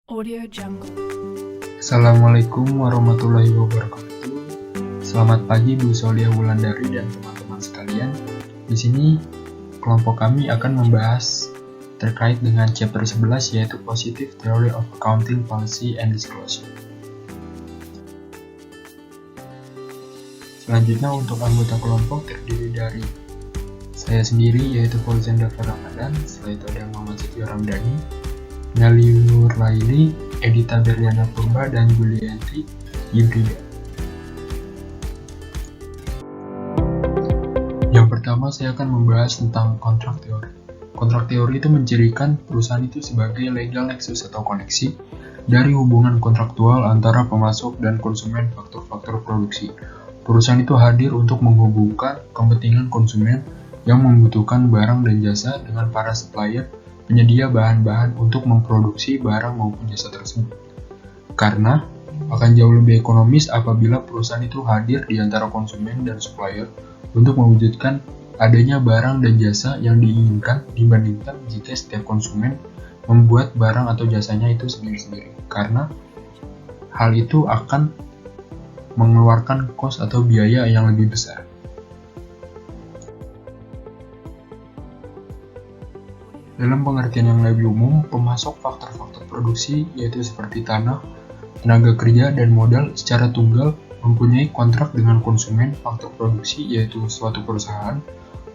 Audio Jungle. Assalamualaikum warahmatullahi wabarakatuh. Selamat pagi Bu Solia Wulandari dan teman-teman sekalian. Di sini kelompok kami akan membahas terkait dengan chapter 11 yaitu Positive Theory of Accounting Policy and Disclosure. Selanjutnya untuk anggota kelompok terdiri dari saya sendiri yaitu Fauzan Dafar Ramadan, setelah itu ada Muhammad Setio Ramdhani, Nali Nurlaili, Edita Berliana Purba, dan Julianti Ibrida. Yang pertama saya akan membahas tentang kontrak teori. Kontrak teori itu mencirikan perusahaan itu sebagai legal nexus atau koneksi dari hubungan kontraktual antara pemasok dan konsumen faktor-faktor produksi. Perusahaan itu hadir untuk menghubungkan kepentingan konsumen yang membutuhkan barang dan jasa dengan para supplier penyedia bahan-bahan untuk memproduksi barang maupun jasa tersebut. Karena akan jauh lebih ekonomis apabila perusahaan itu hadir di antara konsumen dan supplier untuk mewujudkan adanya barang dan jasa yang diinginkan dibandingkan jika setiap konsumen membuat barang atau jasanya itu sendiri-sendiri. Karena hal itu akan mengeluarkan kos atau biaya yang lebih besar. Dalam pengertian yang lebih umum, pemasok faktor-faktor produksi yaitu seperti tanah, tenaga kerja, dan modal secara tunggal mempunyai kontrak dengan konsumen faktor produksi yaitu suatu perusahaan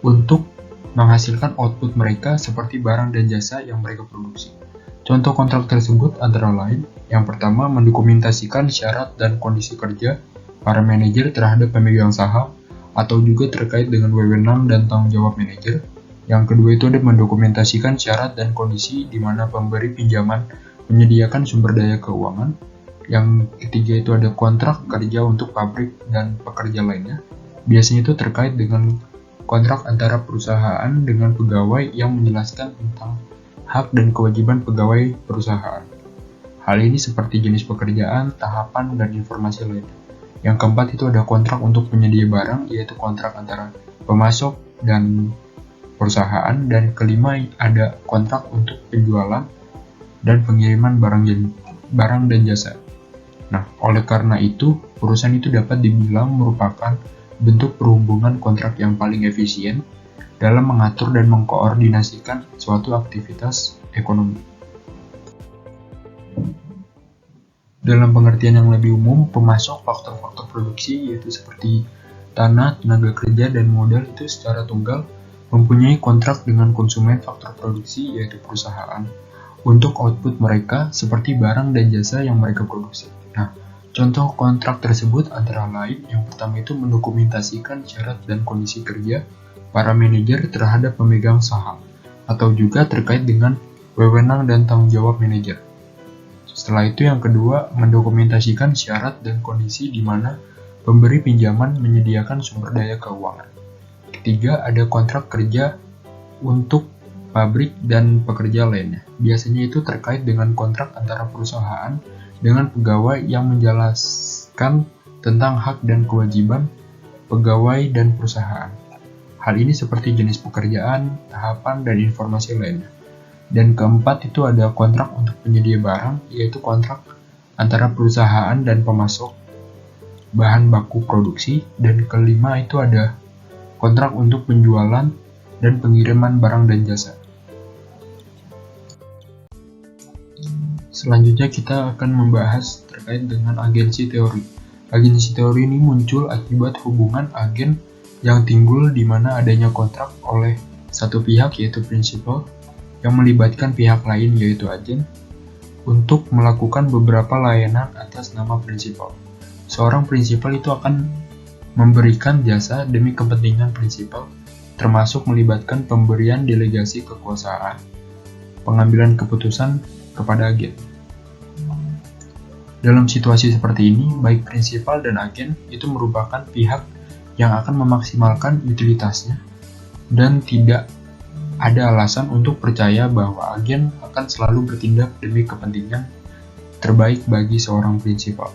untuk menghasilkan output mereka seperti barang dan jasa yang mereka produksi. Contoh kontrak tersebut antara lain, yang pertama mendokumentasikan syarat dan kondisi kerja para manajer terhadap pemegang saham atau juga terkait dengan wewenang dan tanggung jawab manajer. Yang kedua itu ada mendokumentasikan syarat dan kondisi di mana pemberi pinjaman menyediakan sumber daya keuangan. Yang ketiga itu ada kontrak kerja untuk pabrik dan pekerja lainnya. Biasanya itu terkait dengan kontrak antara perusahaan dengan pegawai yang menjelaskan tentang hak dan kewajiban pegawai perusahaan. Hal ini seperti jenis pekerjaan, tahapan, dan informasi lainnya. Yang keempat itu ada kontrak untuk penyedia barang, yaitu kontrak antara pemasok dan perusahaan, dan kelima ada kontrak untuk penjualan dan pengiriman barang dan jasa. Nah, oleh karena itu, perusahaan itu dapat dibilang merupakan bentuk perhubungan kontrak yang paling efisien dalam mengatur dan mengkoordinasikan suatu aktivitas ekonomi. Dalam pengertian yang lebih umum, pemasok faktor-faktor produksi yaitu seperti tanah, tenaga kerja, dan modal itu secara tunggal mempunyai kontrak dengan konsumen faktor produksi yaitu perusahaan untuk output mereka seperti barang dan jasa yang mereka produksi. Nah, contoh kontrak tersebut antara lain yang pertama itu mendokumentasikan syarat dan kondisi kerja para manajer terhadap pemegang saham atau juga terkait dengan wewenang dan tanggung jawab manajer. Setelah itu yang kedua mendokumentasikan syarat dan kondisi di mana pemberi pinjaman menyediakan sumber daya keuangan. Ketiga, ada kontrak kerja untuk pabrik dan pekerja lainnya. Biasanya itu terkait dengan kontrak antara perusahaan dengan pegawai yang menjelaskan tentang hak dan kewajiban pegawai dan perusahaan. Hal ini seperti jenis pekerjaan, tahapan, dan informasi lainnya. Dan keempat itu ada kontrak untuk penyedia barang, yaitu kontrak antara perusahaan dan pemasok bahan baku produksi. Dan kelima itu ada kontrak untuk penjualan dan pengiriman barang dan jasa. Selanjutnya kita akan membahas terkait dengan agensi teori. Agensi teori ini muncul akibat hubungan agen yang timbul di mana adanya kontrak oleh satu pihak yaitu prinsipal yang melibatkan pihak lain yaitu agen untuk melakukan beberapa layanan atas nama prinsipal. Seorang prinsipal itu akan memberikan jasa demi kepentingan prinsipal, termasuk melibatkan pemberian delegasi kekuasaan, pengambilan keputusan kepada agen. Dalam situasi seperti ini, baik prinsipal dan agen itu merupakan pihak yang akan memaksimalkan utilitasnya dan tidak ada alasan untuk percaya bahwa agen akan selalu bertindak demi kepentingan terbaik bagi seorang prinsipal.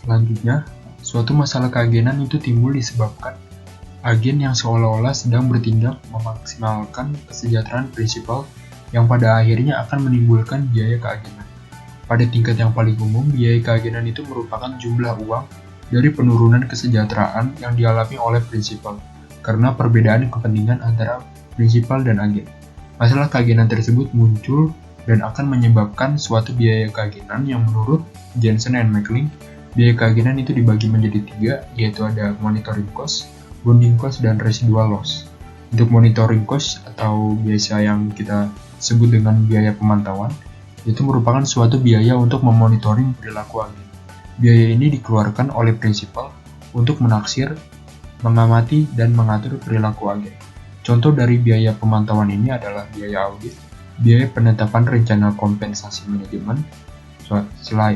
Selanjutnya, suatu masalah keagenan itu timbul disebabkan agen yang seolah-olah sedang bertindak memaksimalkan kesejahteraan prinsipal yang pada akhirnya akan menimbulkan biaya keagenan. Pada tingkat yang paling umum, biaya keagenan itu merupakan jumlah uang dari penurunan kesejahteraan yang dialami oleh prinsipal karena perbedaan kepentingan antara prinsipal dan agen. Masalah keagenan tersebut muncul dan akan menyebabkan suatu biaya keagenan yang menurut Jensen and McLean, biaya keagenan itu dibagi menjadi 3, yaitu ada monitoring cost, bonding cost, dan residual loss. Untuk monitoring cost atau biasa yang kita sebut dengan biaya pemantauan, itu merupakan suatu biaya untuk memonitoring perilaku agen. Biaya ini dikeluarkan oleh prinsipal untuk menaksir, mengamati, dan mengatur perilaku agen. Contoh dari biaya pemantauan ini adalah biaya audit, biaya penetapan rencana kompensasi manajemen,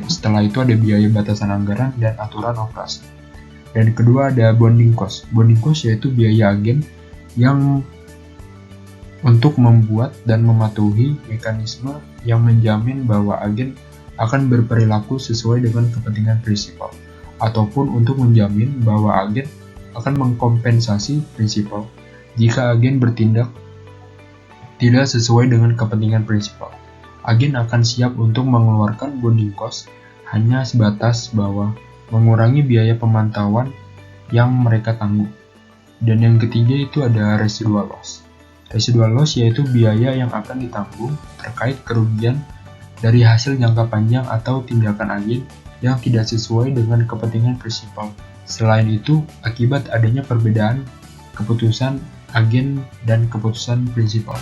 setelah itu ada biaya batasan anggaran dan aturan operasi. Dan kedua ada bonding cost. Bonding cost yaitu biaya agen yang untuk membuat dan mematuhi mekanisme yang menjamin bahwa agen akan berperilaku sesuai dengan kepentingan prinsipal, ataupun untuk menjamin bahwa agen akan mengkompensasi prinsipal jika agen bertindak tidak sesuai dengan kepentingan prinsipal. Agen akan siap untuk mengeluarkan bonding cost hanya sebatas bahwa mengurangi biaya pemantauan yang mereka tanggung. Dan yang ketiga itu ada residual loss. Residual loss yaitu biaya yang akan ditanggung terkait kerugian dari hasil jangka panjang atau tindakan agen yang tidak sesuai dengan kepentingan prinsipal. Selain itu, akibat adanya perbedaan keputusan agen dan keputusan prinsipal.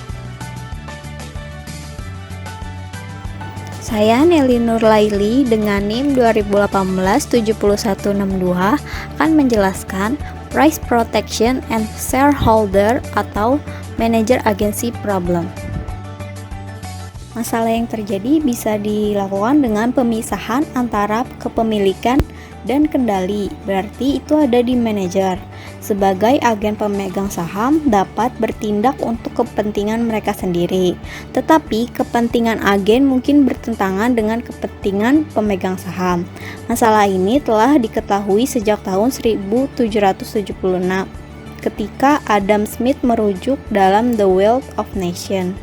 Saya Nelly Nurlaili dengan NIM 2018-7162 akan menjelaskan Price Protection and Shareholder atau Manager Agency Problem. Masalah yang terjadi bisa dilakukan dengan pemisahan antara kepemilikan dan kendali, berarti itu ada di manajer. Sebagai agen pemegang saham dapat bertindak untuk kepentingan mereka sendiri, tetapi kepentingan agen mungkin bertentangan dengan kepentingan pemegang saham. Masalah ini telah diketahui sejak tahun 1776 ketika Adam Smith merujuk dalam The Wealth of Nations.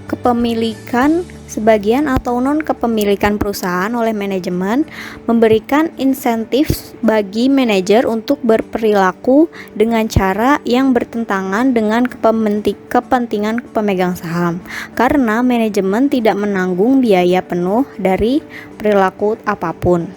Kepemilikan sebagian atau non-kepemilikan perusahaan oleh manajemen memberikan insentif bagi manajer untuk berperilaku dengan cara yang bertentangan dengan kepentingan pemegang saham, karena manajemen tidak menanggung biaya penuh dari perilaku apapun.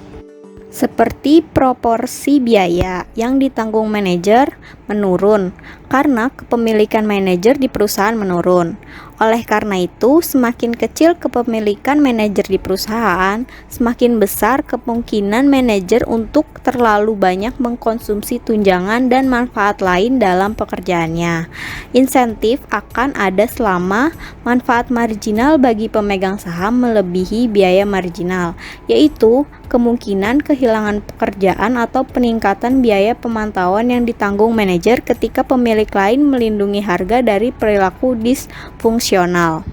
Seperti proporsi biaya yang ditanggung manajer menurun karena kepemilikan manajer di perusahaan menurun. Oleh karena itu, semakin kecil kepemilikan manajer di perusahaan, semakin besar kemungkinan manajer untuk terlalu banyak mengkonsumsi tunjangan dan manfaat lain dalam pekerjaannya. Insentif akan ada selama manfaat marginal bagi pemegang saham melebihi biaya marginal, yaitu kemungkinan kehilangan pekerjaan atau peningkatan biaya pemantauan yang ditanggung manajer ketika pemilik lain melindungi harga dari perilaku disfungsional.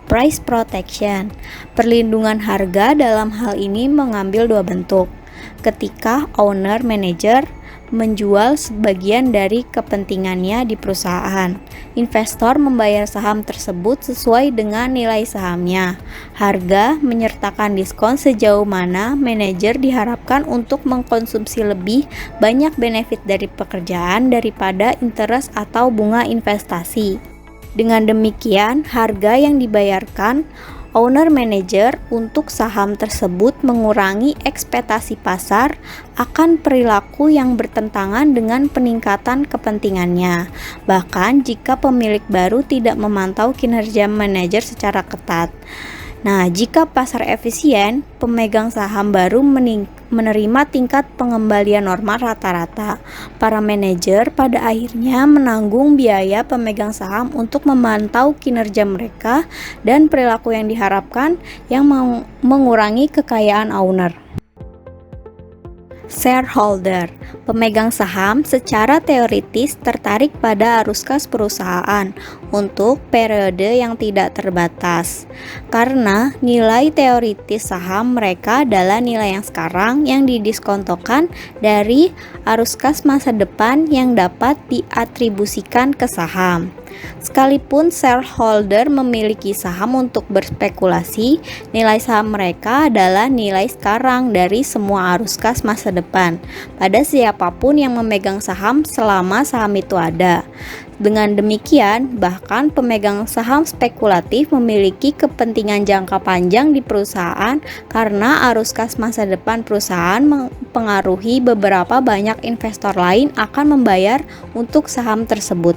Price protection, perlindungan harga dalam hal ini mengambil dua bentuk. Ketika owner manager menjual sebagian dari kepentingannya di perusahaan, investor membayar saham tersebut sesuai dengan nilai sahamnya. Harga menyertakan diskon sejauh mana manajer diharapkan untuk mengkonsumsi lebih banyak benefit dari pekerjaan daripada interest atau bunga investasi. Dengan demikian, harga yang dibayarkan owner manager untuk saham tersebut mengurangi ekspektasi pasar akan perilaku yang bertentangan dengan peningkatan kepentingannya, bahkan jika pemilik baru tidak memantau kinerja manajer secara ketat. Nah, jika pasar efisien, pemegang saham baru menerima tingkat pengembalian normal rata-rata. Para manajer pada akhirnya menanggung biaya pemegang saham untuk memantau kinerja mereka dan perilaku yang diharapkan yang mengurangi kekayaan owner. Shareholder, pemegang saham secara teoritis tertarik pada arus kas perusahaan untuk periode yang tidak terbatas. Karena nilai teoritis saham mereka adalah nilai yang sekarang yang didiskontokan dari arus kas masa depan yang dapat diatribusikan ke saham. Sekalipun shareholder memiliki saham untuk berspekulasi, nilai saham mereka adalah nilai sekarang dari semua arus kas masa depan pada siapapun yang memegang saham selama saham itu ada. Dengan demikian, bahkan pemegang saham spekulatif memiliki kepentingan jangka panjang di perusahaan karena arus kas masa depan perusahaan mempengaruhi beberapa banyak investor lain akan membayar untuk saham tersebut.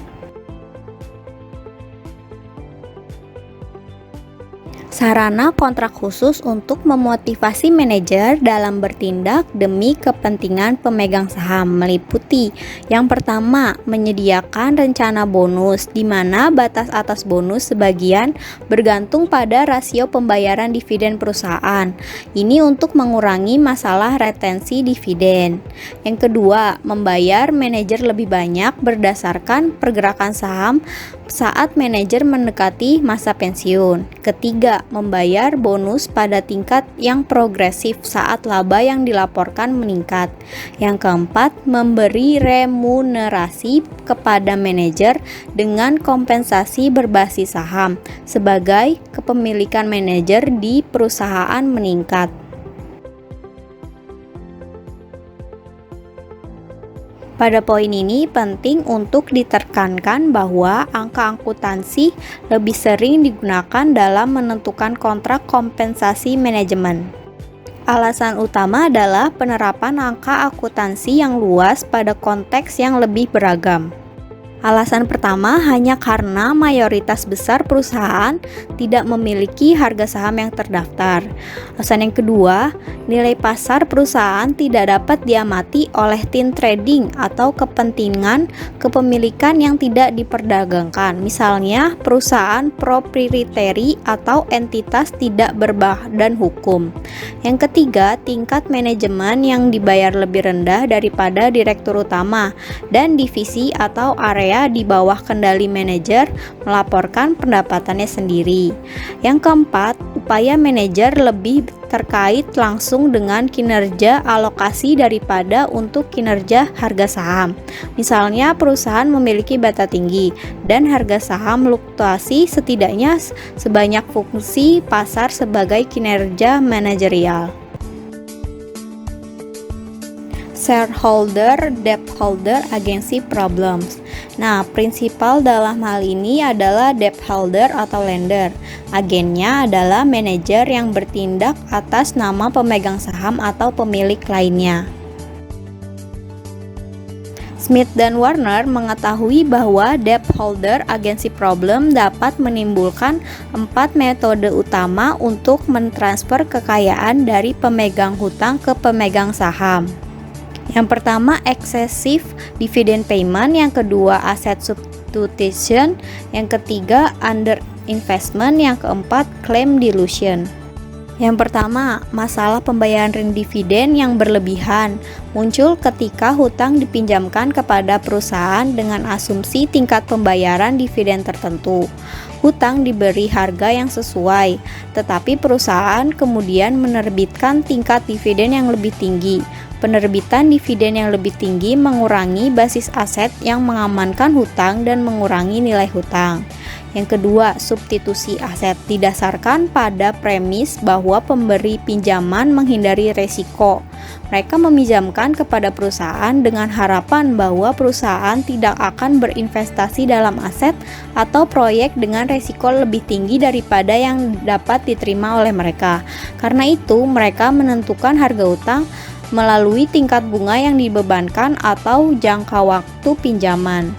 Sarana kontrak khusus untuk memotivasi manajer dalam bertindak demi kepentingan pemegang saham meliputi: yang pertama, menyediakan rencana bonus di mana batas atas bonus sebagian bergantung pada rasio pembayaran dividen perusahaan. Ini untuk mengurangi masalah retensi dividen. Yang kedua, membayar manajer lebih banyak berdasarkan pergerakan saham saat manajer mendekati masa pensiun. Ketiga, membayar bonus pada tingkat yang progresif saat laba yang dilaporkan meningkat. Yang keempat, memberi remunerasi kepada manajer dengan kompensasi berbasis saham sebagai kepemilikan manajer di perusahaan meningkat. Pada poin ini penting untuk ditekankan bahwa angka akuntansi lebih sering digunakan dalam menentukan kontrak kompensasi manajemen. Alasan utama adalah penerapan angka akuntansi yang luas pada konteks yang lebih beragam. Alasan pertama hanya karena mayoritas besar perusahaan tidak memiliki harga saham yang terdaftar. Alasan yang kedua, nilai pasar perusahaan tidak dapat diamati oleh tim trading atau kepentingan kepemilikan yang tidak diperdagangkan. Misalnya, perusahaan proprietary atau entitas tidak berbadan hukum. Yang ketiga, tingkat manajemen yang dibayar lebih rendah daripada direktur utama dan divisi atau area di bawah kendali manajer melaporkan pendapatannya sendiri. Yang keempat, upaya manajer lebih terkait langsung dengan kinerja alokasi daripada untuk kinerja harga saham. Misalnya, perusahaan memiliki beta tinggi dan harga saham fluktuasi setidaknya sebanyak fungsi pasar sebagai kinerja manajerial. Shareholder, debtholder, agency problems. Nah, prinsipal dalam hal ini adalah debtholder atau lender. Agennya adalah manajer yang bertindak atas nama pemegang saham atau pemilik lainnya. Smith dan Warner mengetahui bahwa debtholder agency problem dapat menimbulkan 4 metode utama untuk mentransfer kekayaan dari pemegang hutang ke pemegang saham. Yang pertama, excessive dividend payment. Yang kedua, asset substitution. Yang ketiga, under investment. Yang keempat, claim dilution. Yang pertama, masalah pembayaran dividen yang berlebihan muncul ketika hutang dipinjamkan kepada perusahaan dengan asumsi tingkat pembayaran dividen tertentu. Hutang diberi harga yang sesuai, tetapi perusahaan kemudian menerbitkan tingkat dividen yang lebih tinggi. Penerbitan dividen yang lebih tinggi mengurangi basis aset yang mengamankan hutang dan mengurangi nilai hutang. Yang kedua, substitusi aset didasarkan pada premis bahwa pemberi pinjaman menghindari resiko. Mereka meminjamkan kepada perusahaan dengan harapan bahwa perusahaan tidak akan berinvestasi dalam aset atau proyek dengan resiko lebih tinggi daripada yang dapat diterima oleh mereka. Karena itu, mereka menentukan harga hutang melalui tingkat bunga yang dibebankan atau jangka waktu pinjaman.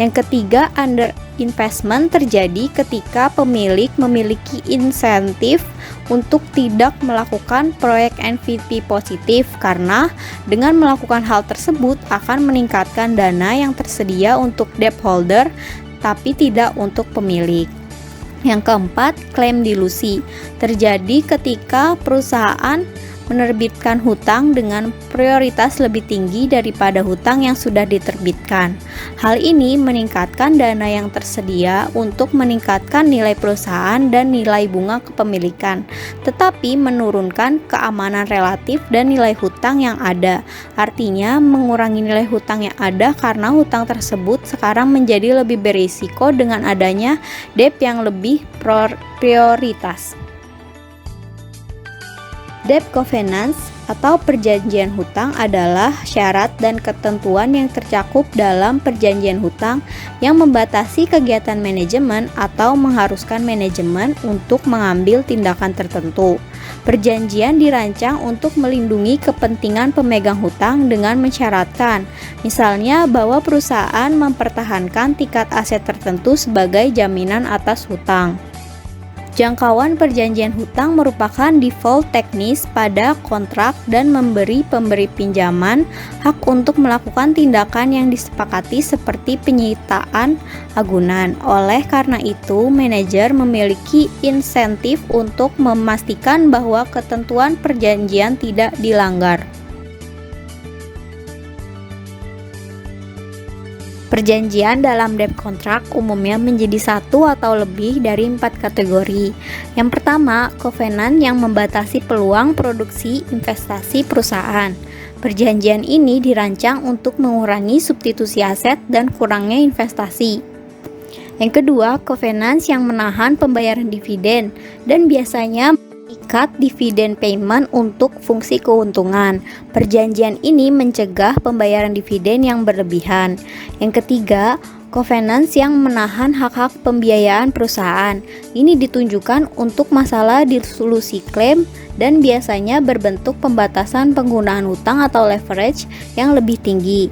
Yang ketiga, under investment terjadi ketika pemilik memiliki insentif untuk tidak melakukan proyek NPV positif karena dengan melakukan hal tersebut akan meningkatkan dana yang tersedia untuk debtholder tapi tidak untuk pemilik. Yang keempat, claim dilusi terjadi ketika perusahaan menerbitkan hutang dengan prioritas lebih tinggi daripada hutang yang sudah diterbitkan. Hal ini meningkatkan dana yang tersedia untuk meningkatkan nilai perusahaan dan nilai bunga kepemilikan, tetapi menurunkan keamanan relatif dan nilai hutang yang ada. Artinya, mengurangi nilai hutang yang ada karena hutang tersebut sekarang menjadi lebih berisiko dengan adanya debt yang lebih prioritas. Debt covenants atau perjanjian hutang adalah syarat dan ketentuan yang tercakup dalam perjanjian hutang yang membatasi kegiatan manajemen atau mengharuskan manajemen untuk mengambil tindakan tertentu. Perjanjian dirancang untuk melindungi kepentingan pemegang hutang dengan mensyaratkan, misalnya bahwa perusahaan mempertahankan tingkat aset tertentu sebagai jaminan atas hutang. Jangkauan perjanjian hutang merupakan default teknis pada kontrak dan memberi pemberi pinjaman hak untuk melakukan tindakan yang disepakati seperti penyitaan agunan. Oleh karena itu, manajer memiliki insentif untuk memastikan bahwa ketentuan perjanjian tidak dilanggar. Perjanjian dalam debt contract umumnya menjadi satu atau lebih dari 4 kategori. Yang pertama, covenant yang membatasi peluang produksi investasi perusahaan. Perjanjian ini dirancang untuk mengurangi substitusi aset dan kurangnya investasi. Yang kedua, covenants yang menahan pembayaran dividen dan biasanya ikat dividen payment untuk fungsi keuntungan. Perjanjian ini mencegah pembayaran dividen yang berlebihan. Yang ketiga, covenants yang menahan hak-hak pembiayaan perusahaan. Ini ditunjukkan untuk masalah disolusi klaim dan biasanya berbentuk pembatasan penggunaan hutang atau leverage yang lebih tinggi.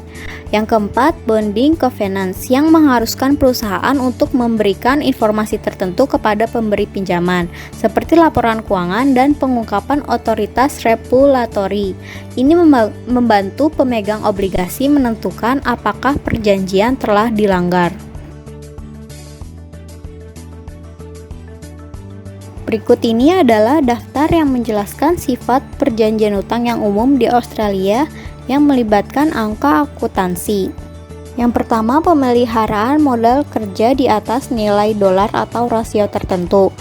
Yang keempat, bonding covenants yang mengharuskan perusahaan untuk memberikan informasi tertentu kepada pemberi pinjaman, seperti laporan keuangan dan pengungkapan otoritas regulatori. Ini membantu pemegang obligasi menentukan apakah perjanjian telah dilanggar. Berikut ini adalah daftar yang menjelaskan sifat perjanjian hutang yang umum di Australia yang melibatkan angka akuntansi. Yang pertama, pemeliharaan modal kerja di atas nilai dolar atau rasio tertentu.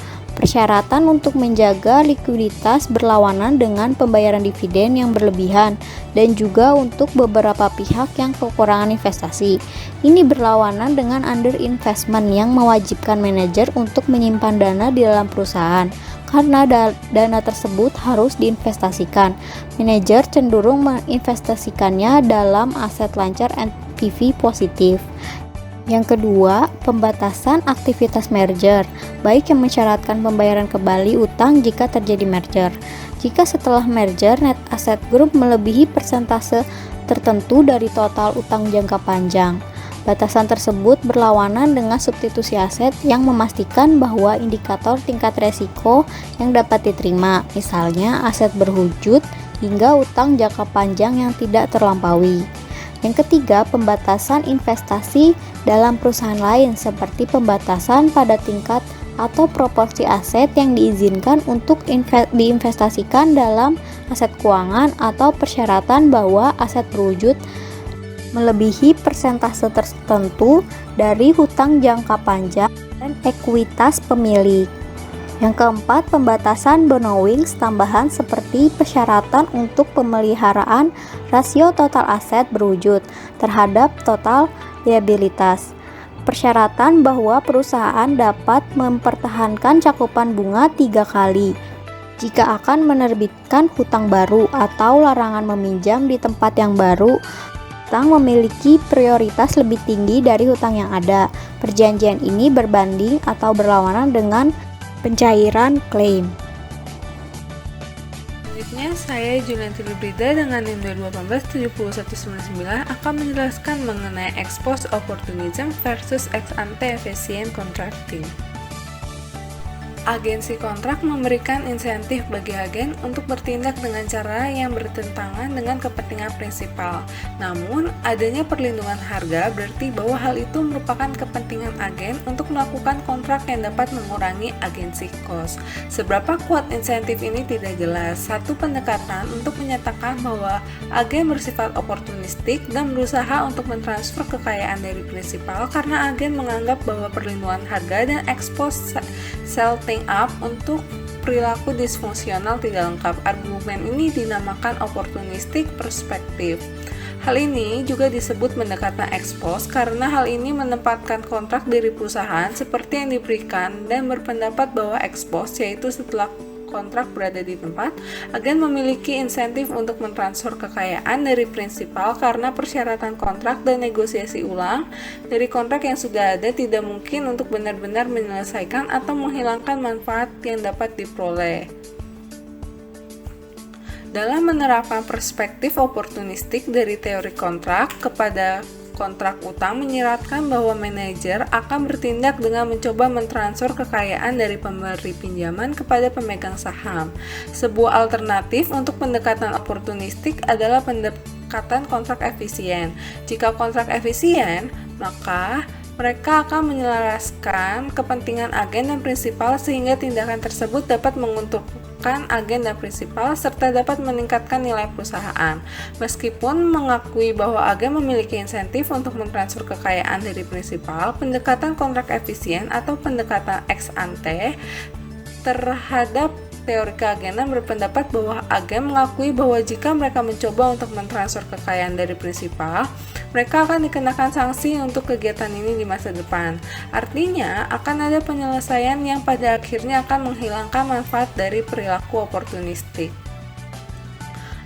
Persyaratan untuk menjaga likuiditas berlawanan dengan pembayaran dividen yang berlebihan dan juga untuk beberapa pihak yang kekurangan investasi. Ini berlawanan dengan underinvestment yang mewajibkan manajer untuk menyimpan dana di dalam perusahaan. Karena dana tersebut harus diinvestasikan, manajer cenderung menginvestasikannya dalam aset lancar NPV positif. Yang kedua, pembatasan aktivitas merger, baik yang mensyaratkan pembayaran kembali utang jika terjadi merger. Jika setelah merger net asset group melebihi persentase tertentu dari total utang jangka panjang. Batasan tersebut berlawanan dengan substitusi aset yang memastikan bahwa indikator tingkat resiko yang dapat diterima, misalnya aset berwujud hingga utang jangka panjang yang tidak terlampaui. Yang ketiga, pembatasan investasi dalam perusahaan lain seperti pembatasan pada tingkat atau proporsi aset yang diizinkan untuk diinvestasikan dalam aset keuangan atau persyaratan bahwa aset berwujud melebihi persentase tertentu dari hutang jangka panjang dan ekuitas pemilik. Yang keempat, pembatasan borrowings tambahan seperti persyaratan untuk pemeliharaan rasio total aset berwujud terhadap total liabilitas. Persyaratan bahwa perusahaan dapat mempertahankan cakupan bunga 3 kali jika akan menerbitkan hutang baru atau larangan meminjam di tempat yang baru. Hutang memiliki prioritas lebih tinggi dari hutang yang ada. Perjanjian ini berbanding atau berlawanan dengan pencairan klaim. Selanjutnya, saya Julianti Lubrida dengan NIM 2018-7199 akan menjelaskan mengenai ex post opportunism versus ex ante efficient contracting. Agensi kontrak memberikan insentif bagi agen untuk bertindak dengan cara yang bertentangan dengan kepentingan prinsipal. Namun, adanya perlindungan harga berarti bahwa hal itu merupakan kepentingan agen untuk melakukan kontrak yang dapat mengurangi agensi cost. Seberapa kuat insentif ini tidak jelas. Satu pendekatan untuk menyatakan bahwa agen bersifat oportunistik dan berusaha untuk mentransfer kekayaan dari prinsipal karena agen menganggap bahwa perlindungan harga dan expose setting up untuk perilaku disfungsional tidak lengkap. Argumen ini dinamakan opportunistic perspective. Hal ini juga disebut pendekatan ex post karena hal ini menempatkan kontrak dari perusahaan seperti yang diberikan dan berpendapat bahwa ex post, yaitu setelah kontrak berada di tempat, agen memiliki insentif untuk mentransfer kekayaan dari prinsipal karena persyaratan kontrak dan negosiasi ulang dari kontrak yang sudah ada tidak mungkin untuk benar-benar menyelesaikan atau menghilangkan manfaat yang dapat diperoleh. Dalam menerapkan perspektif oportunistik dari teori kontrak kepada kontrak utang menyiratkan bahwa manajer akan bertindak dengan mencoba mentransfer kekayaan dari pemberi pinjaman kepada pemegang saham. Sebuah alternatif untuk pendekatan oportunistik adalah pendekatan kontrak efisien. Jika kontrak efisien, maka mereka akan menyelaraskan kepentingan agen dan prinsipal sehingga tindakan tersebut dapat menguntungkan agen dan prinsipal serta dapat meningkatkan nilai perusahaan. Meskipun mengakui bahwa agen memiliki insentif untuk mentransfer kekayaan dari prinsipal, pendekatan kontrak efisien atau pendekatan ex ante terhadap teori keagenan berpendapat bahwa agen mengakui bahwa jika mereka mencoba untuk mentransfer kekayaan dari prinsipal, mereka akan dikenakan sanksi untuk kegiatan ini di masa depan. Artinya, akan ada penyelesaian yang pada akhirnya akan menghilangkan manfaat dari perilaku oportunistik.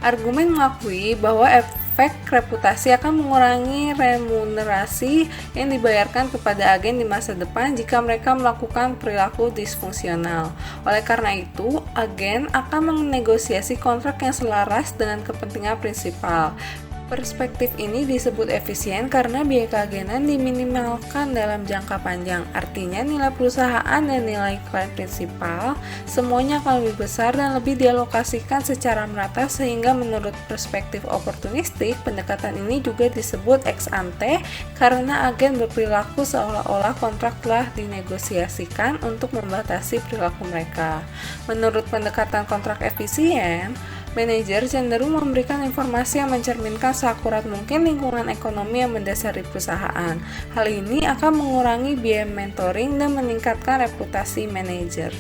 Argumen mengakui bahwa efek reputasi akan mengurangi remunerasi yang dibayarkan kepada agen di masa depan jika mereka melakukan perilaku disfungsional. Oleh karena itu, agen akan menegosiasi kontrak yang selaras dengan kepentingan prinsipal. Perspektif ini disebut efisien karena biaya keagenan diminimalkan dalam jangka panjang. Artinya nilai perusahaan dan nilai klien prinsipal semuanya akan lebih besar dan lebih dialokasikan secara merata sehingga menurut perspektif oportunistik, pendekatan ini juga disebut ex ante karena agen berperilaku seolah-olah kontrak telah dinegosiasikan untuk membatasi perilaku mereka. Menurut pendekatan kontrak efisien, manajer cenderung memberikan informasi yang mencerminkan seakurat mungkin lingkungan ekonomi yang mendasari perusahaan. Hal ini akan mengurangi biaya mentoring dan meningkatkan reputasi manajer.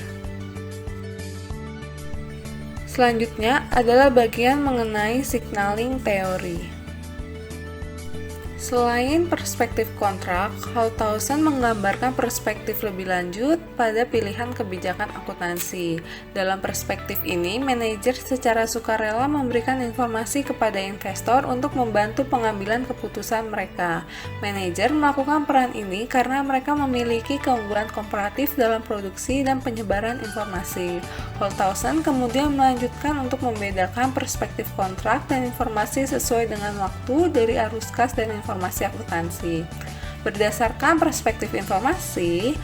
Selanjutnya adalah bagian mengenai signaling teori. Selain perspektif kontrak, Holthausen menggambarkan perspektif lebih lanjut pada pilihan kebijakan akuntansi. Dalam perspektif ini, manajer secara sukarela memberikan informasi kepada investor untuk membantu pengambilan keputusan mereka. Manajer melakukan peran ini karena mereka memiliki keunggulan komparatif dalam produksi dan penyebaran informasi. Holthausen kemudian melanjutkan untuk membedakan perspektif kontrak dan informasi sesuai dengan waktu dari arus kas dan informasi akuntansi. Berdasarkan perspektif informasi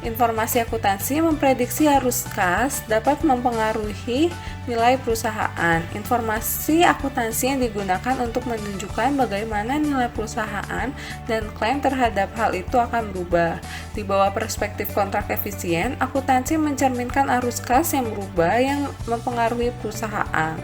akuntansi memprediksi arus kas dapat mempengaruhi nilai perusahaan. Informasi akuntansi yang digunakan untuk menunjukkan bagaimana nilai perusahaan dan klaim terhadap hal itu akan berubah. Di bawah perspektif kontrak efisien, akuntansi mencerminkan arus kas yang berubah yang mempengaruhi perusahaan.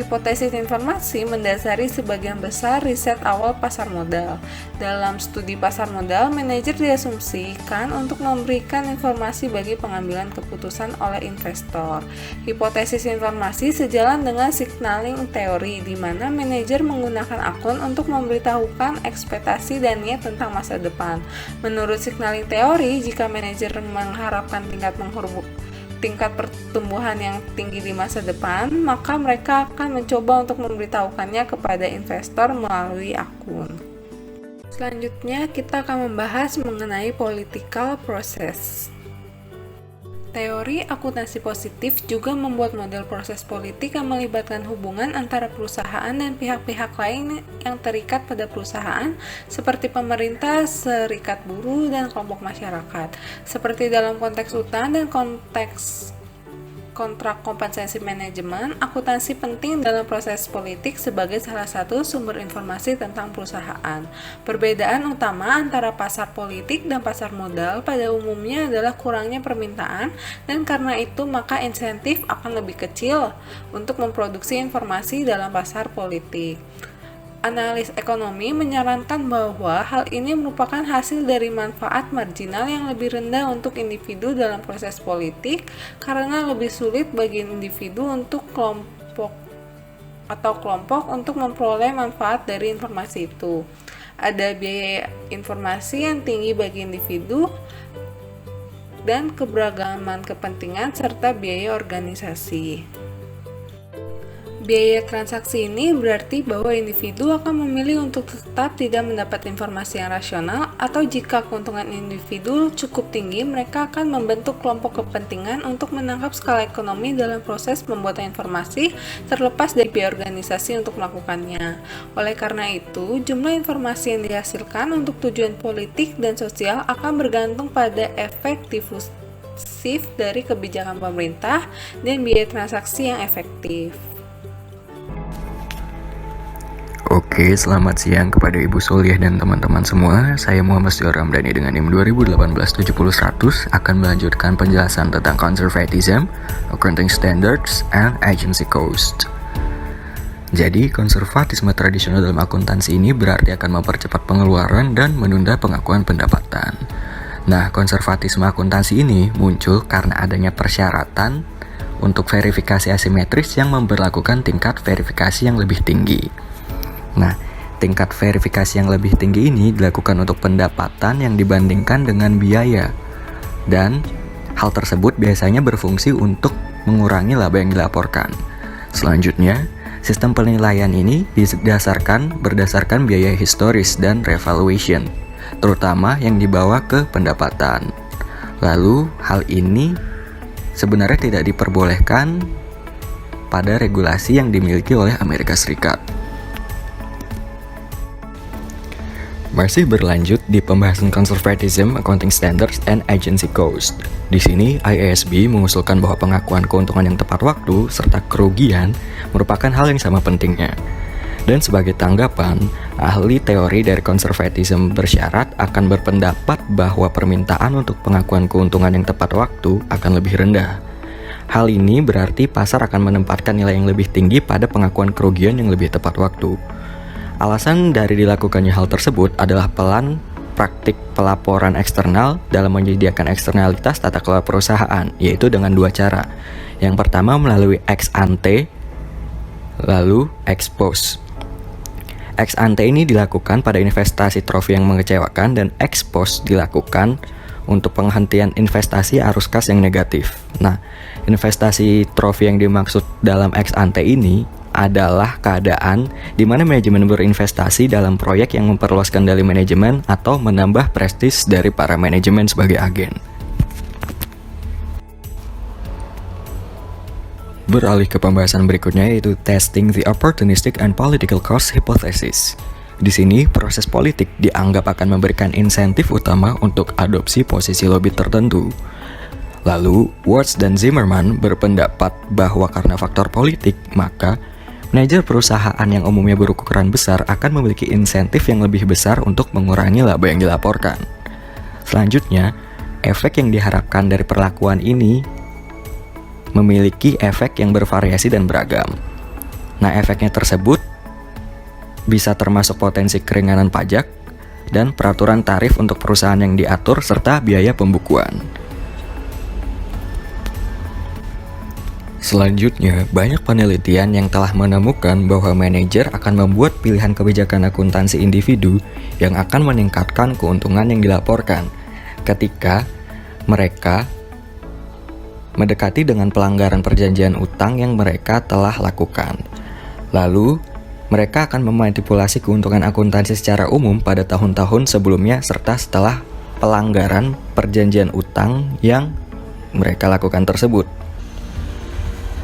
Hipotesis informasi mendasari sebagian besar riset awal pasar modal. Dalam studi pasar modal, manajer diasumsikan untuk memberikan informasi bagi pengambilan keputusan oleh investor. Hipotesis informasi sejalan dengan signaling teori, di mana manajer menggunakan akun untuk memberitahukan ekspektasi dan niat tentang masa depan. Menurut signaling teori, jika manajer mengharapkan tingkat pertumbuhan yang tinggi di masa depan, maka mereka akan mencoba untuk memberitahukannya kepada investor melalui akun. Selanjutnya, kita akan membahas mengenai political process. Teori akuntansi positif juga membuat model proses politik yang melibatkan hubungan antara perusahaan dan pihak-pihak lain yang terikat pada perusahaan, seperti pemerintah, serikat buruh, dan kelompok masyarakat. Seperti dalam konteks utang dan konteks kontrak kompensasi manajemen, akuntansi penting dalam proses politik sebagai salah satu sumber informasi tentang perusahaan. Perbedaan utama antara pasar politik dan pasar modal pada umumnya adalah kurangnya permintaan, dan karena itu maka insentif akan lebih kecil untuk memproduksi informasi dalam pasar politik. Analis ekonomi menyarankan bahwa hal ini merupakan hasil dari manfaat marginal yang lebih rendah untuk individu dalam proses politik, karena lebih sulit bagi individu untuk kelompok untuk memperoleh manfaat dari informasi itu. Ada biaya informasi yang tinggi bagi individu dan keberagaman kepentingan serta biaya organisasi. Biaya transaksi ini berarti bahwa individu akan memilih untuk tetap tidak mendapat informasi yang rasional, atau jika keuntungan individu cukup tinggi, mereka akan membentuk kelompok kepentingan untuk menangkap skala ekonomi dalam proses pembuatan informasi, terlepas dari biaya organisasi untuk melakukannya. Oleh karena itu, jumlah informasi yang dihasilkan untuk tujuan politik dan sosial akan bergantung pada efek difusif dari kebijakan pemerintah dan biaya transaksi yang efektif. Oke, selamat siang kepada Ibu Soliah dan teman-teman semua. Saya Muhammad Setiaur Ramdhani dengan NIM 2018-70-100 akan melanjutkan penjelasan tentang Conservatism, Accounting Standards, and Agency Cost. Jadi, konservatisme tradisional dalam akuntansi ini berarti akan mempercepat pengeluaran dan menunda pengakuan pendapatan. Nah, konservatisme akuntansi ini muncul karena adanya persyaratan untuk verifikasi asimetris yang memberlakukan tingkat verifikasi yang lebih tinggi. Nah, tingkat verifikasi yang lebih tinggi ini dilakukan untuk pendapatan yang dibandingkan dengan biaya, dan hal tersebut biasanya berfungsi untuk mengurangi laba yang dilaporkan. Selanjutnya, sistem penilaian ini berdasarkan biaya historis dan revaluation, terutama yang dibawa ke pendapatan. Lalu, hal ini sebenarnya tidak diperbolehkan pada regulasi yang dimiliki oleh Amerika Serikat. Masih berlanjut di pembahasan Conservatism, Accounting Standards, and Agency Cost. Di sini, IASB mengusulkan bahwa pengakuan keuntungan yang tepat waktu serta kerugian merupakan hal yang sama pentingnya. Dan sebagai tanggapan, ahli teori dari Conservatism bersyarat akan berpendapat bahwa permintaan untuk pengakuan keuntungan yang tepat waktu akan lebih rendah. Hal ini berarti pasar akan menempatkan nilai yang lebih tinggi pada pengakuan kerugian yang lebih tepat waktu. Alasan dari dilakukannya hal tersebut adalah pelan praktik pelaporan eksternal dalam menyediakan eksternalitas tata kelola perusahaan, yaitu dengan dua cara. Yang pertama melalui ex ante, lalu ex post. Ex ante ini dilakukan pada investasi trofi yang mengecewakan, dan ex post dilakukan untuk penghentian investasi arus kas yang negatif. Nah, investasi trofi yang dimaksud dalam ex ante ini adalah keadaan di mana manajemen berinvestasi dalam proyek yang memperluas kendali manajemen atau menambah prestis dari para manajemen sebagai agen. Beralih ke pembahasan berikutnya, yaitu Testing the Opportunistic and Political Cost Hypothesis. Di sini, proses politik dianggap akan memberikan insentif utama untuk adopsi posisi lobby tertentu. Lalu, Watts dan Zimmerman berpendapat bahwa karena faktor politik, maka manajer perusahaan yang umumnya berukuran besar akan memiliki insentif yang lebih besar untuk mengurangi laba yang dilaporkan. Selanjutnya, efek yang diharapkan dari perlakuan ini memiliki efek yang bervariasi dan beragam. Nah, efeknya tersebut bisa termasuk potensi keringanan pajak dan peraturan tarif untuk perusahaan yang diatur serta biaya pembukuan. Selanjutnya, banyak penelitian yang telah menemukan bahwa manajer akan membuat pilihan kebijakan akuntansi individu yang akan meningkatkan keuntungan yang dilaporkan ketika mereka mendekati dengan pelanggaran perjanjian utang yang mereka telah lakukan. Lalu, mereka akan memanipulasi keuntungan akuntansi secara umum pada tahun-tahun sebelumnya serta setelah pelanggaran perjanjian utang yang mereka lakukan tersebut.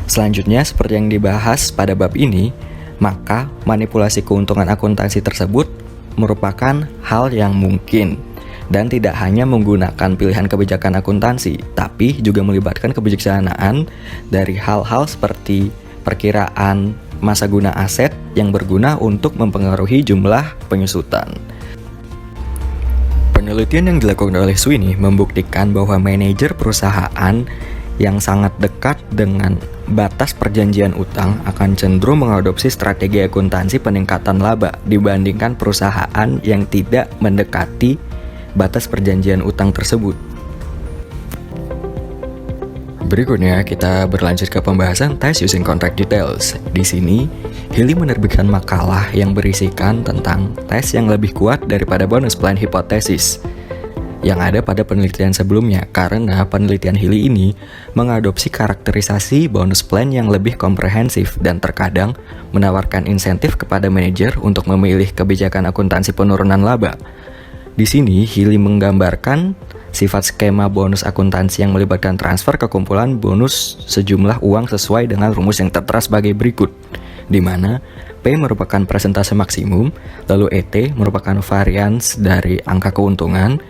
Selanjutnya, seperti yang dibahas pada bab ini, maka manipulasi keuntungan akuntansi tersebut merupakan hal yang mungkin dan tidak hanya menggunakan pilihan kebijakan akuntansi, tapi juga melibatkan kebijaksanaan dari hal-hal seperti perkiraan masa guna aset yang berguna untuk mempengaruhi jumlah penyusutan. Penelitian yang dilakukan oleh Sweeney membuktikan bahwa manajer perusahaan yang sangat dekat dengan batas perjanjian utang akan cenderung mengadopsi strategi akuntansi peningkatan laba dibandingkan perusahaan yang tidak mendekati batas perjanjian utang tersebut. Berikutnya kita berlanjut ke pembahasan test using contract details. Di sini, Healy menerbitkan makalah yang berisikan tentang tes yang lebih kuat daripada bonus plan hipotesis yang ada pada penelitian sebelumnya, karena penelitian Healy ini mengadopsi karakterisasi bonus plan yang lebih komprehensif dan terkadang menawarkan insentif kepada manajer untuk memilih kebijakan akuntansi penurunan laba. Di sini Healy menggambarkan sifat skema bonus akuntansi yang melibatkan transfer ke kumpulan bonus sejumlah uang sesuai dengan rumus yang tertera sebagai berikut, di mana P merupakan persentase maksimum, lalu ET merupakan varians dari angka keuntungan,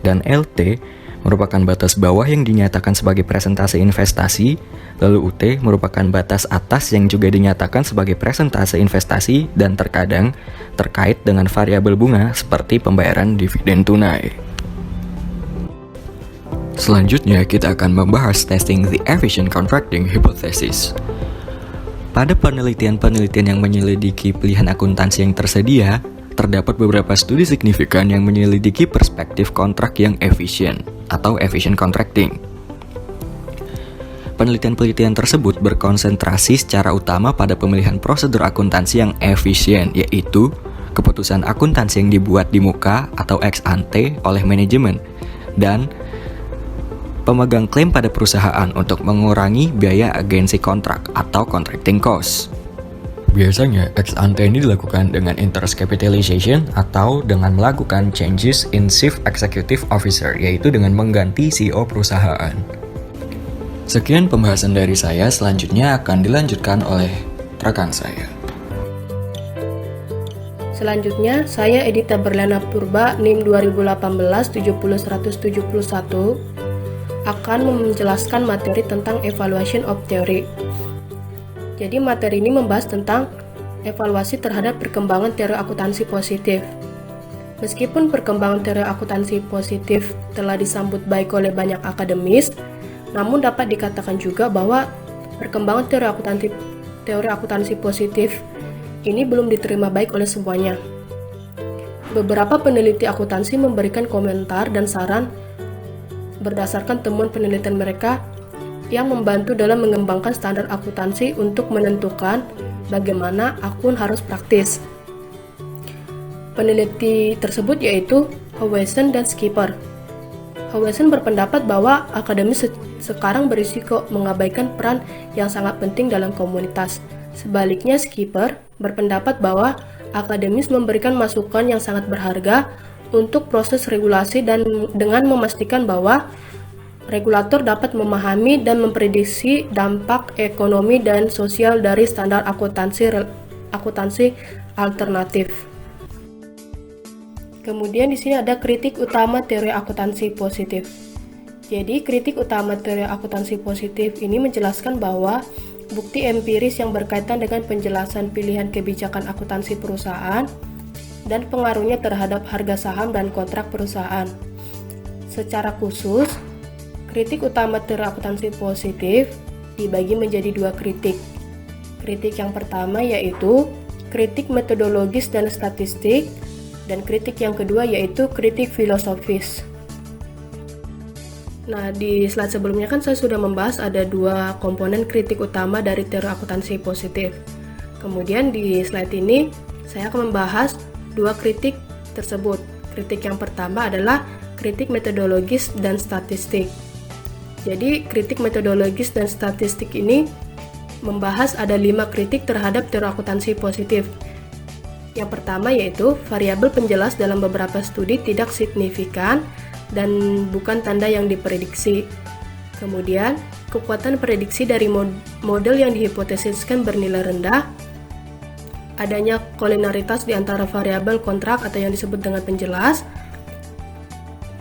dan LT merupakan batas bawah yang dinyatakan sebagai presentase investasi, lalu UT merupakan batas atas yang juga dinyatakan sebagai presentase investasi dan terkadang terkait dengan variabel bunga seperti pembayaran dividen tunai. Selanjutnya kita akan membahas testing the efficient contracting hypothesis. Pada penelitian-penelitian yang menyelidiki pilihan akuntansi yang tersedia, terdapat beberapa studi signifikan yang menyelidiki perspektif kontrak yang efisien atau efficient contracting. Penelitian-penelitian tersebut berkonsentrasi secara utama pada pemilihan prosedur akuntansi yang efisien, yaitu keputusan akuntansi yang dibuat di muka atau ex ante oleh manajemen, dan pemegang klaim pada perusahaan untuk mengurangi biaya agensi kontrak atau contracting cost. Biasanya, ex ante ini dilakukan dengan interest capitalization atau dengan melakukan changes in chief executive officer, yaitu dengan mengganti CEO perusahaan. Sekian pembahasan dari saya, selanjutnya akan dilanjutkan oleh rekan saya. Selanjutnya, saya Edita Berliana Purba, NIM 2018-70171, akan menjelaskan materi tentang evaluation of theory. Jadi materi ini membahas tentang evaluasi terhadap perkembangan teori akuntansi positif. Meskipun perkembangan teori akuntansi positif telah disambut baik oleh banyak akademis, namun dapat dikatakan juga bahwa perkembangan teori akuntansi positif ini belum diterima baik oleh semuanya. Beberapa peneliti akuntansi memberikan komentar dan saran berdasarkan temuan penelitian mereka yang membantu dalam mengembangkan standar akuntansi untuk menentukan bagaimana akun harus praktis. Peneliti tersebut yaitu Howesen dan Skipper. Howesen berpendapat bahwa akademis sekarang berisiko mengabaikan peran yang sangat penting dalam komunitas. Sebaliknya, Skipper berpendapat bahwa akademis memberikan masukan yang sangat berharga untuk proses regulasi dan dengan memastikan bahwa regulator dapat memahami dan memprediksi dampak ekonomi dan sosial dari standar akuntansi alternatif. Kemudian di sini ada kritik utama teori akuntansi positif. Jadi kritik utama teori akuntansi positif ini menjelaskan bahwa bukti empiris yang berkaitan dengan penjelasan pilihan kebijakan akuntansi perusahaan dan pengaruhnya terhadap harga saham dan kontrak perusahaan. Secara khusus, kritik utama teori akuntansi positif dibagi menjadi dua kritik. Kritik yang pertama yaitu kritik metodologis dan statistik, dan kritik yang kedua yaitu kritik filosofis. Nah, di slide sebelumnya kan saya sudah membahas ada dua komponen kritik utama dari teori akuntansi positif. Kemudian di slide ini saya akan membahas dua kritik tersebut. Kritik yang pertama adalah kritik metodologis dan statistik. Jadi, kritik metodologis dan statistik ini membahas ada 5 kritik terhadap teori akuntansi positif. Yang pertama yaitu variabel penjelas dalam beberapa studi tidak signifikan dan bukan tanda yang diprediksi. Kemudian, kekuatan prediksi dari model yang dihipotesiskan bernilai rendah, adanya kolinaritas di antara variabel kontrak atau yang disebut dengan penjelas,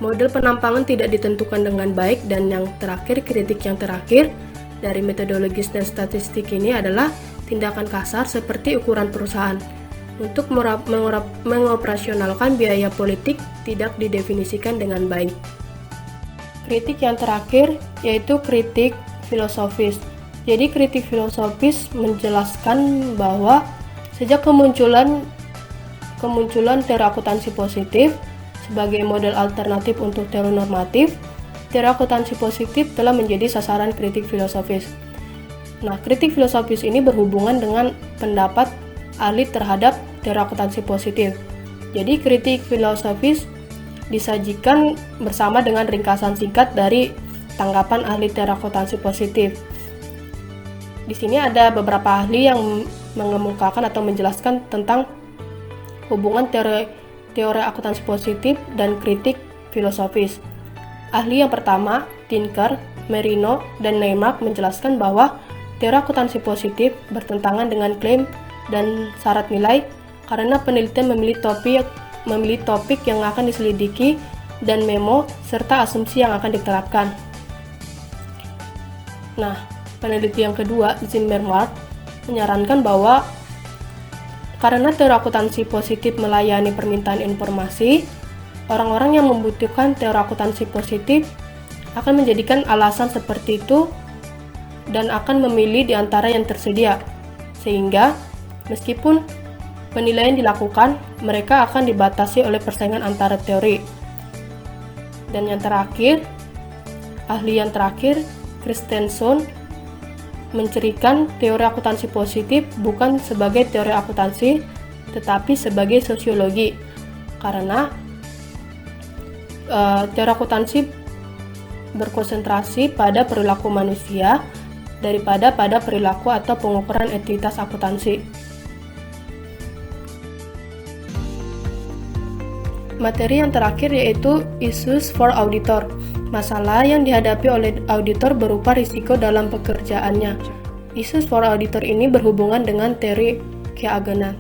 model penampangan tidak ditentukan dengan baik, dan yang terakhir, kritik yang terakhir dari metodologis dan statistik ini adalah tindakan kasar seperti ukuran perusahaan untuk mengoperasionalkan biaya politik tidak didefinisikan dengan baik. Kritik yang terakhir yaitu kritik filosofis. Jadi kritik filosofis menjelaskan bahwa sejak kemunculan teori akuntansi positif sebagai model alternatif untuk teori normatif, teori akuntansi positif telah menjadi sasaran kritik filosofis. Nah, kritik filosofis ini berhubungan dengan pendapat ahli terhadap teori akuntansi positif. Jadi kritik filosofis disajikan bersama dengan ringkasan singkat dari tanggapan ahli teori akuntansi positif. Di sini ada beberapa ahli yang mengemukakan atau menjelaskan tentang hubungan teori akuntansi positif dan kritik filosofis. Ahli yang pertama, Tinker, Merino, dan Neymark menjelaskan bahwa teori akuntansi positif bertentangan dengan klaim dan syarat nilai karena penelitian memilih topik yang akan diselidiki dan memo serta asumsi yang akan diterapkan. Nah, peneliti yang kedua, Zimmerman, menyarankan bahwa karena teori akuntansi positif melayani permintaan informasi, orang-orang yang membutuhkan teori akuntansi positif akan menjadikan alasan seperti itu dan akan memilih di antara yang tersedia, sehingga meskipun penilaian dilakukan, mereka akan dibatasi oleh persaingan antara teori. Dan yang terakhir, ahli yang terakhir, Christensen, mencirikan teori akuntansi positif bukan sebagai teori akuntansi, tetapi sebagai sosiologi, karena teori akuntansi berkonsentrasi pada perilaku manusia daripada pada perilaku atau pengukuran entitas akuntansi. Materi yang terakhir yaitu issues for auditor. Masalah yang dihadapi oleh auditor berupa risiko dalam pekerjaannya. Issues for auditor ini berhubungan dengan teori keagenan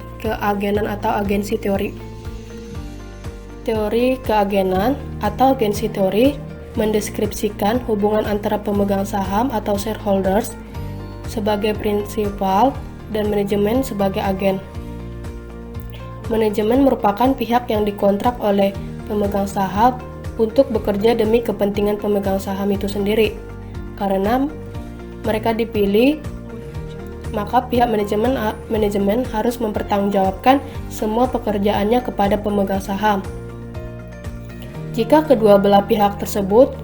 atau agensi teori. Teori keagenan atau agensi teori mendeskripsikan hubungan antara pemegang saham atau shareholders sebagai prinsipal dan manajemen sebagai agen. Manajemen merupakan pihak yang dikontrak oleh pemegang saham untuk bekerja demi kepentingan pemegang saham itu sendiri. Karena mereka dipilih, maka pihak manajemen harus mempertanggungjawabkan semua pekerjaannya kepada pemegang saham. Jika kedua belah pihak tersebut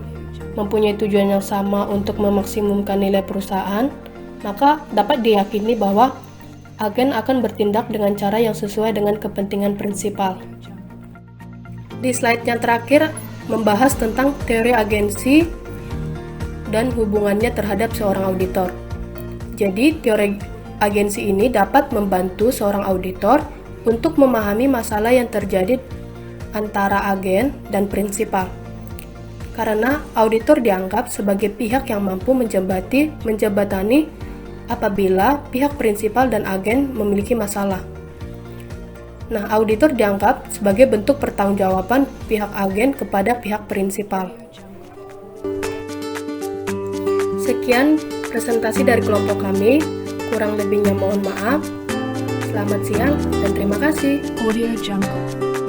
mempunyai tujuan yang sama untuk memaksimumkan nilai perusahaan, maka dapat diyakini bahwa agen akan bertindak dengan cara yang sesuai dengan kepentingan prinsipal. Di slide yang terakhir membahas tentang teori agensi dan hubungannya terhadap seorang auditor. Jadi, teori agensi ini dapat membantu seorang auditor untuk memahami masalah yang terjadi antara agen dan prinsipal. Karena auditor dianggap sebagai pihak yang mampu menjembatani apabila pihak prinsipal dan agen memiliki masalah. Nah, auditor dianggap sebagai bentuk pertanggungjawaban pihak agen kepada pihak prinsipal. Sekian presentasi dari kelompok kami, kurang lebihnya mohon maaf. Selamat siang dan terima kasih. Audio Jungle.